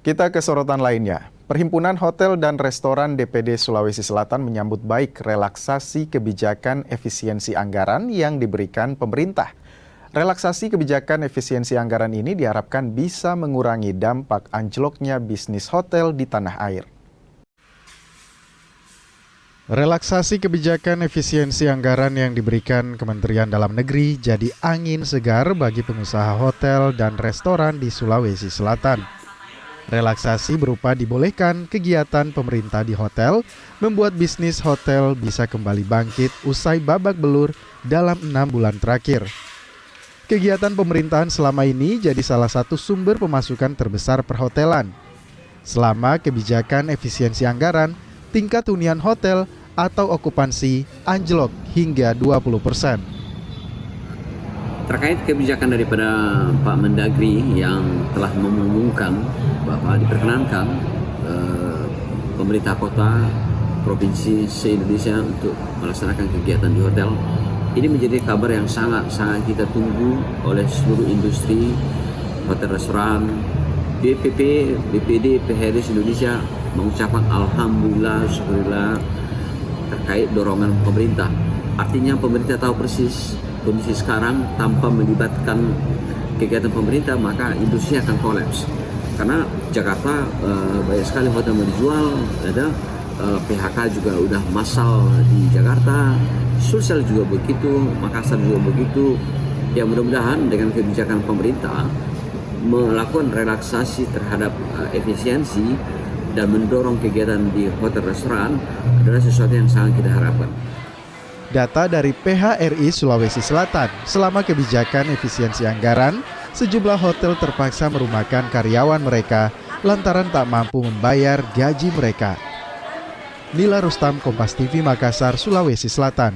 Kita ke sorotan lainnya. Perhimpunan Hotel dan Restoran DPD Sulawesi Selatan menyambut baik relaksasi kebijakan efisiensi anggaran yang diberikan pemerintah. Relaksasi kebijakan efisiensi anggaran ini diharapkan bisa mengurangi dampak anjloknya bisnis hotel di tanah air. Relaksasi kebijakan efisiensi anggaran yang diberikan Kementerian Dalam Negeri jadi angin segar bagi pengusaha hotel dan restoran di Sulawesi Selatan. Relaksasi berupa dibolehkan kegiatan pemerintah di hotel, membuat bisnis hotel bisa kembali bangkit usai babak belur dalam 6 bulan terakhir. Kegiatan pemerintahan selama ini jadi salah satu sumber pemasukan terbesar perhotelan. Selama kebijakan efisiensi anggaran, tingkat hunian hotel atau okupansi anjlok hingga 20%. Terkait kebijakan daripada Pak Mendagri yang telah mengumumkan bahwa diperkenankan pemerintah kota, provinsi se-Indonesia untuk melaksanakan kegiatan di hotel, ini menjadi kabar yang sangat kita tunggu oleh seluruh industri hotel restoran. DPP, DPD, PHRI Indonesia mengucapkan alhamdulillah, syukurillah terkait dorongan pemerintah. Artinya pemerintah tahu persis kondisi sekarang tanpa melibatkan kegiatan pemerintah maka industri akan kolaps. Karena Jakarta banyak sekali hotel mau dijual, ada PHK juga udah massal di Jakarta, Sulsel juga begitu, Makassar juga begitu. Ya mudah-mudahan dengan kebijakan pemerintah melakukan relaksasi terhadap efisiensi dan mendorong kegiatan di hotel restoran adalah sesuatu yang sangat kita harapkan. Data dari PHRI Sulawesi Selatan, selama kebijakan efisiensi anggaran, sejumlah hotel terpaksa merumahkan karyawan mereka lantaran tak mampu membayar gaji mereka. Nila Rustam, Kompas TV, Makassar, Sulawesi Selatan.